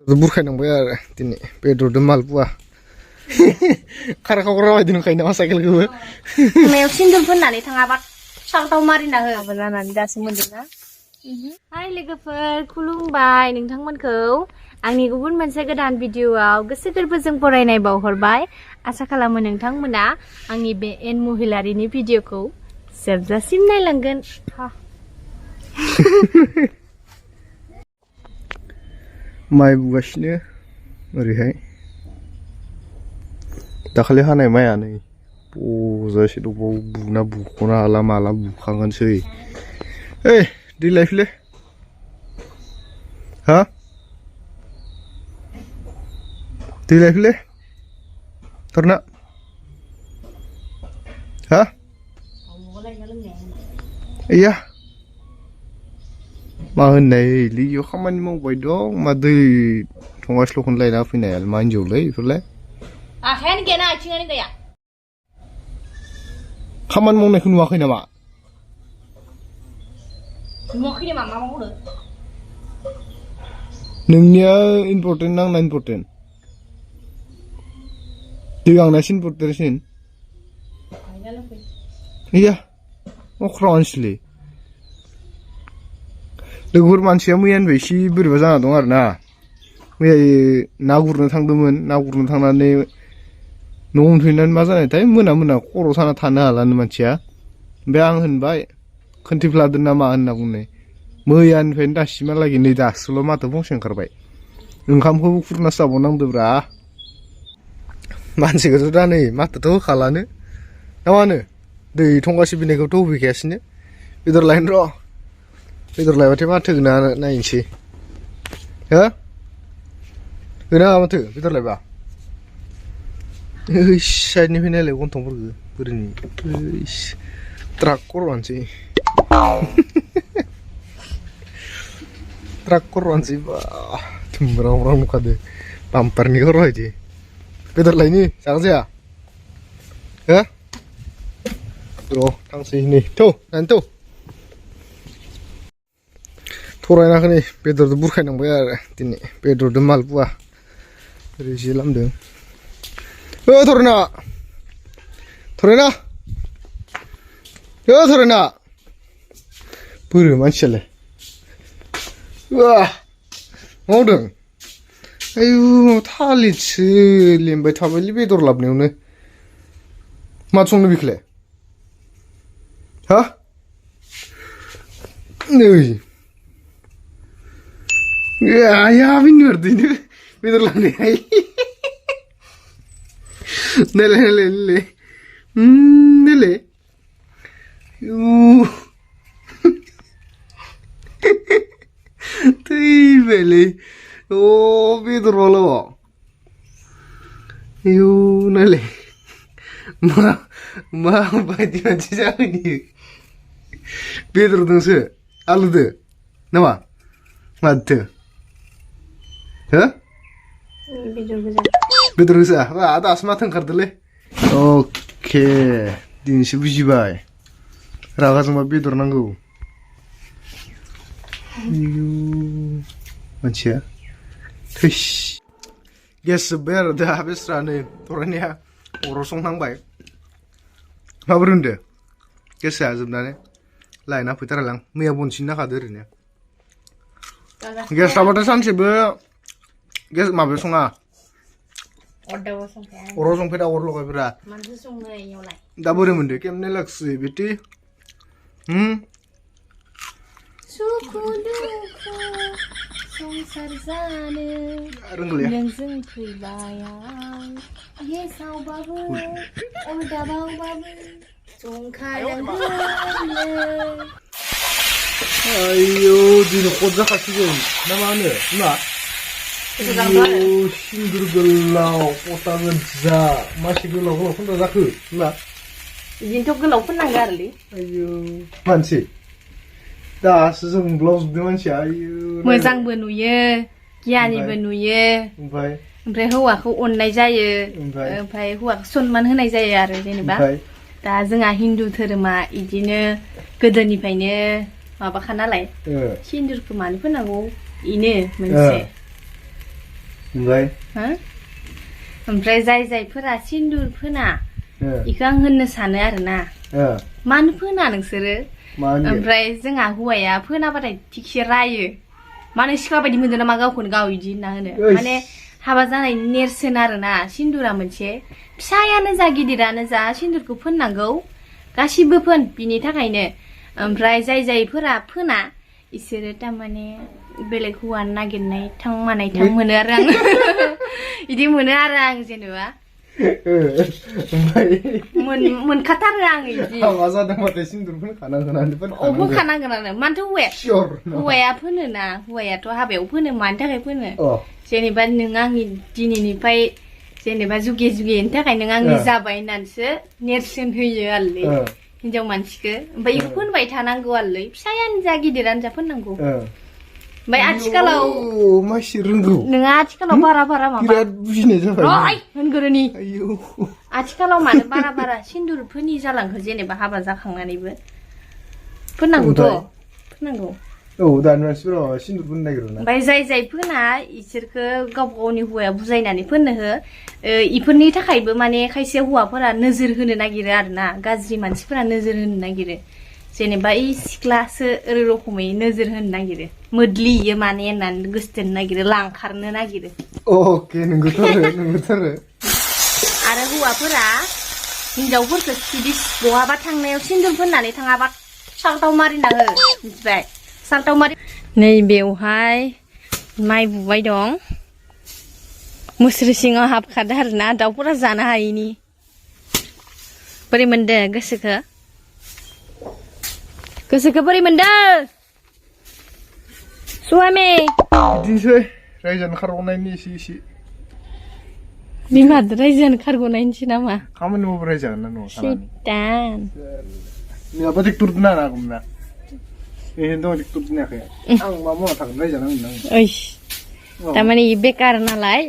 बुरखायनांबाय आरो दिनै बेदरदो मालपुवा खारखावग्रा बायदि नुखायो नामा साइकेलखौबो मायाव सिन्दुर फोननानै थाङाबा सालथाव मारिना हो माबा जानानै दासो मोनदोंना हाय लोगोफोर खुलुमबाय नोंथांमोनखौ आंनि गुबुन मोनसे गोदान भिडिअआव गोसो गोरबोजों बरायनाय बावहरबाय आसा खालामो नोंथांमोना आंनि बे एन महिलारिनि भिडिअखौ जोबजासिम नायलांगोन माइ बुगासिनो ओरैहाय दाखालि हानाय माइआ नै बजासे दबाव बुना बुख'नो हाला माला बुखांगोनसै ओइ दै लायफैलै हा दै लायफैलै थरना हा iya मा होननाय लिगियाव खामानि मावबाय दं मा दै थंगास्ल'खौनो लायना फैनाया मा हिनजावलै बेफोरलाय आखायानो गैयाना आथिङानो गैया खामानि मावनायखौ नुवाखै नामा नुवाखै नामा मा मावनो नोंनिया इम्पर्टेन्ट आंना इम्पर्टेन्ट दै आंनासो इम्पर्टेन्टसिन iya मा खालामनोसैलै लोगोफोर मानसिया मैयानिफ्राय एसे बोरैबा जाना दं आरो ना मैया ना गुरनो थांदोंमोन ना गुरनो थांनानै न'आव मोनफैनानै मा जानायथाय मोना मोना खर' साना थानो हालानो मानसिया ओमफ्राय आं होनबाय खोन्थिफ्लादों नामा होनना बुंनाय मैयानिफ्रायनो दासिमहालागै नै दासोल' माथो फंसे ओंखारबाय ओंखामखौबो खुरनासो जाबावनांदोब्रा मानसिखौथ' दा नै माथोथ' होखालानो ना मा होनो दै थंगासे बिनायखौथ' होफैखायासिनो बेदर लायनो र' बेदर लायबाथाय माथो होना नायनोसै हो होना माथो बेदर लायबा ओइस साइडनिफ्राय नायलाय गन्थंफोरखौ बोरैनि ओइस ट्राक खर'आनोसै ट्राक खर'आनोसै बा थुमब्रां ब्रां नुखादो बाम्पारनि खर' बायदि बेदर लायनि जागोन जाया हो र' थांसै नै थौ नायनो थौ थरायनाखै नै बेदरजों बुरखायनांबाय आरो दिनै बेदरजों मालपुवा ओरै जे लामदों थरायना थरायना थरायना बोरो मानसियालाय मावदों आयु थालिरसो लेमबाय थाबायलै बेदर लाबोनायावनो मा संनो बेखौलाय हा नै आया बिनुरदोनो बेदर लांनाय नायलाय नायलाय नायलाय नायलाय थैबायलै बेदरबाल' आयु नायलाय मा बायदि मानसि जाहैयो बेदरदोंसो आलुदो नामा माथो हो बेदर गोजा दासो माथो ओंखारदोलै अके दिनैसो बुजिबाय रागा जोंबा बेदर नांगौ मानसिया थैस गेस जोब्बाय आरो दा बेस्रा नै थरायनाया अराव संनांबाय माबोरै होनदो गेसा जोबनानै लायना फैथारालां मैया बनसिन नाखादो ओरैनो गेस थाबाथाय सानसेबो गेस माबायाव सङा अराव संफैदा अर लगायफोरा दा बोरै मोनदो केमने लागसै बेटी संसार जानो नोंजों फैबाय आं गेसावबाबो अरदाबावबाबो जंखायलांगोन आयौ दिनै खद जाखासिगोन ना मा होनो बिमा सिन्दुर गोलाव खता गोजा मासे गोलाव गोलाव फोनना जाखो बिमा बिदिनोथ' गोलाव फोननांगौ आरोलै आयौ मानसि दासो जोंब्लावजोबदों मानसिया आयौ मोजांबो नुयो गियानिबो नुयो ओमफ्राय हौवाखौ अननाय जायो ओमफ्राय हौवाखौ सनमान होनाय जायो आरो जेनेबा दा जोंहा हिन्दु धोरोमा इदिनो गोदोनिफ्रायनो माबाखा नालाय सिन्दुरखौ मानो फोननांगौ इनो मोनसे ओमफ्राय जायफोरा सिन्दुर फोना इखौ आं होननो सानो आरोना मानो फोना नोंसोरो ओमफ्राय जोंहा हौवाया फोनाबाथाय थिगसे रायो मानो सिख्ला बायदि मोनदों नामा गावखौनो गाव इदि होनना होनो माने हाबा जानायनि नेरसोन आरोना सिन्दुरा मोनसे फिसायानो जा गिदिरानो जा सिन्दुरखौ फोननांगौ गासिबो फोन बिनि थाखायनो ओमफ्राय जायफोरा फोना इसोरो तारमाने बेलेग हौवा नागिरनाय थां मोनो आरो आं इदि मोनो आरो आं जेनेबा मोनखाथारो आं इदि हाबा जादोंबाथाय सिन्दुर फोनखानांगोन आरो मानोथ' हौवाया फोनोना हौवायाथ' हाबायाव फोनो मानि थाखाय फोनो जेनेबा नों आंनि दिनैनिफ्राय जेनेबा जुगे थाखाय नों आंनि जाबाय होननानैसो नेरसोन होयो आरोलै हिनजाव मानसिखौ ओमफ्राय इखौ फोनबाय थानांगौ आरोलै फिसायानो जा गिदिरानो जा फोननांगौ ओमफ्राय आथिखालाव मासि रोंगौ नोङा आथिखालाव बारा माबा बिराद बुजिनाय जाबाय होनगोरनि आथिखालाव मानो बारा सिन्दुर फोनि जालांखो जेनेबा हाबा जाखांनानैबो फोननांगौ दानि मानसिफोरा सिन्दुर फोननो नागिरो ना ओमफ्राय जाय फोना इसोरखो गावबा गावनि हौवाया बुजायनानै फोननो हो इफोरनि थाखायबो माने खायसे हौवाफोरा नोजोर होनो नागिरो आरोना गाज्रि मानसिफोरा नोजोर होनो नागिरो जेनेबा सिख्लासो रखमै नोजोर होनो नागिरो मोद्लियो माने होननानै गोसथोनो नागिरो लांखारनो नागिरो नंगौथारो आरो हौवाफोरा हिनजावफोरखौ जुदि बहाबा थांनायाव सिन्दुर फोननानै थाङाबा साल्टाव मारिना हो मिथिबाय साल्टाव मारि नै बेवहाय माइ बुबाय दं मुस्रि सिङाव हाबखादो आरोना दाउफोरा जानो हायिनि बोरै मोनदो गोसोखौ बोरै मोनदो स्वामी बिदिनोसै रायजानो खारग'नायनि एसे बिमादो रायजानो खारग'नायनिसै नामा खामानि मावबा रायजागोन ना न'आव सैतान नङाबा ट्रेक्टर दोननो हागौमोन ना दं ट्रेक्टर दोनाखै आं मा मावना थागोन रायजानांगोन तारमाने बेकार नालाय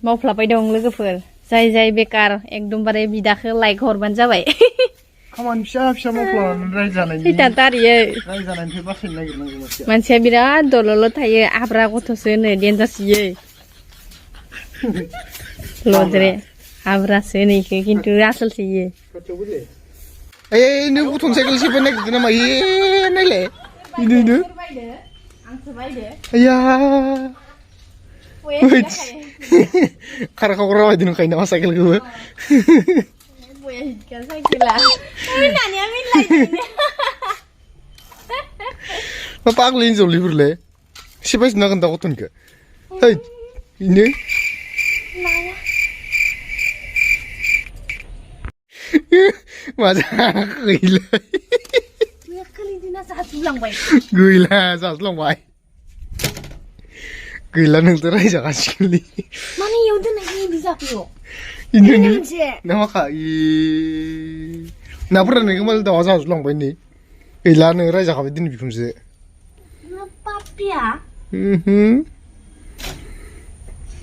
मावफ्लाबाय दं लोगोफोर जाय बेकार एकदमबारे बिदाखौ लाइक हरबानो जाबाय खामानि फिसा मावफ्लानानै रायजानायनिफ्राय बासायनो नागिरनांगौ मानसिया बिराद दल'ल' थायो आब्रा गथ'सो होनो देनजारसोयो लद्रे आब्रासो होनो इखो खिन्थु आसलसो इयो नों गथ'नि साइकेल सेबनो नागिरदों नामा नायलाय आया खारखावग्रा बायदि नुखायो नामा साइकेलखौबो मा पागलि हिनजावलिफोरलाय सेबायसो नागोन दा गथ'निखौ बेनो मा गैला जाजोबलांबाय गैला नोंथ' रायजागासिगोनलै माने इयाव दोननाय इदि जाफैयो नामाखा नाफोर राननायखौ मालाय दाउआ जाजोबलांबाय नै गैला नों रायजाखाबाय दिनै बिखुनजो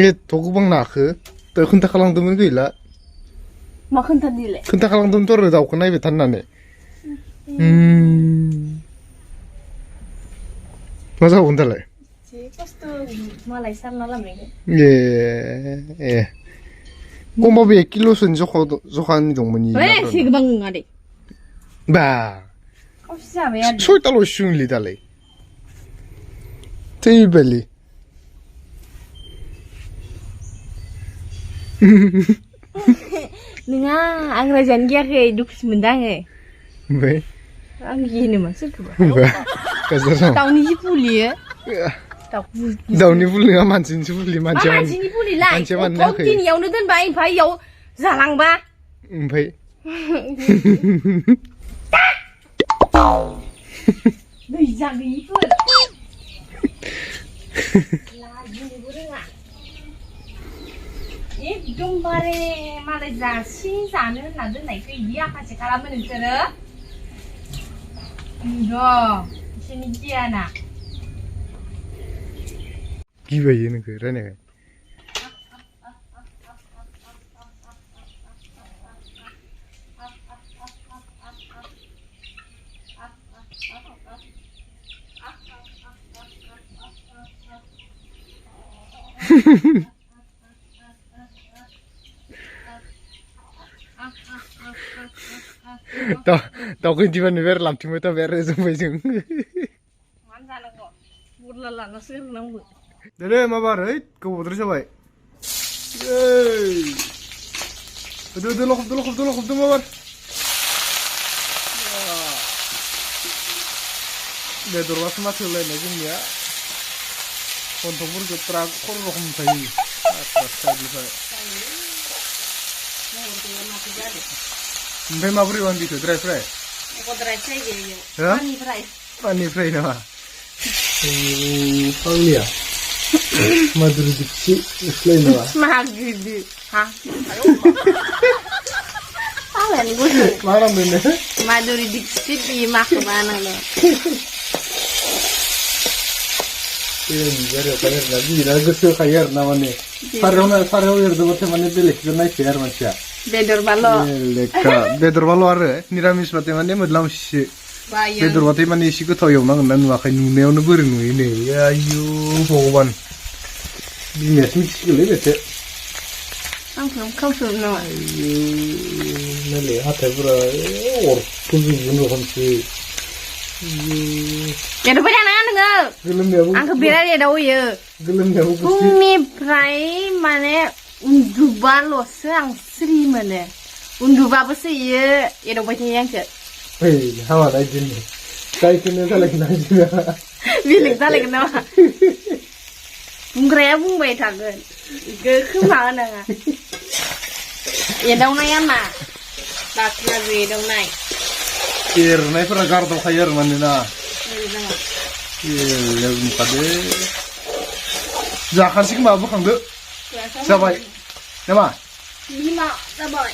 एथ' गोबां नाखो दा खोन्थाखालांदोंमोन गैला मा खोन्थादोंलाय खोन्थाखालांदोंमोनथ' आरो दाउखौ नायबाय था होननानै मा जाबावगोन दालाय मालाय सारना लांनायखौ खमबाबो 1 किल'सोनि जखानि दंमोन एसे गोबां नङा दे बा सयताल'सो सुंलै दालाय थैबायलै नङा आं रायजानो गियाखै दुखुसो मोनदों आङो ओमफ्राय आं गिनो मा सोरखौबा दाउनि जि फुलियो दाउनि फुल नङा मानसिनिसो फुलि मानसिनि फुलिलाय दिनैयावनो दोनबाय ओमफ्राय इयाव जालांबा ओमफ्राय दै जागैयिफोर लाजिनोबो रोङा एकदमबारे मालाय जासि जानो होनना दोननायखौ इदि आखासे खालामो नोंसोरो बिसोरनि गियाना गिबायो नोंखौ रायनायखाय दाउखौ दिबानो बेर लामथिंबाय था बेर जोंबाय जों मानो जानांगौ बुरला लानासो होनांगौ दे माबार ओइ गोबावद्राय जाबाय लखबदो माबार बेदरबासो माथो होलायनाय जोंनिया गन्थंफोरखौ ट्राक खर' रखम थायो ओमफ्राय माबोरै बानदिखो ड्राय फ्राय पानिफ्राय नामा फाग्लिया माधुरि दिक्षि इसलाय नामा मागिदि हा मा नामनो माधुरि दिक्षित di माखौबा नांगौ बिराद गोसो होखायो आरो ना माने सारायाव एरदोबाथाय माने बेलेगखौ नायखायो आरो मानसिया बेदरबाल' आरो निरामिसबाथाय माने मोदलामसिसो बेदरबाथाय माने एसे गोथाव एवनांगोन ना नुवाखै नुनायावनो बोरै नुयो नै आयु भगबान बिमायासो मिथिसिगोनलै बेखौ खामफ्राम नामा आयु नायलाय हाथायफोरा अरख'जोबगोन रखमसो एरबाय थानाङा नोङो गोलोमनायाबो आंखौ बिराद एदावयो गोलोमनायाबो फुंनिफ्राय माने उन्दुबाल'सो आं स्रि मोनो उन्दुबाबोसो इयो एदावबाय थायो आंखौ हामा नायदिनो गायखौनो जालायगोन नायदिनो बेलेग जालायगोन नामा बुंग्राया बुंबाय थागोन इखौ खोमा होनाङा एदावनाया मा बाख्रियाबो एदावनाय एरनायफोरा गारदावखायो आरो मानोना लोगोखादो जाखानोसै खोमा बोखांदो जाबाय नामा बिमा जाबाय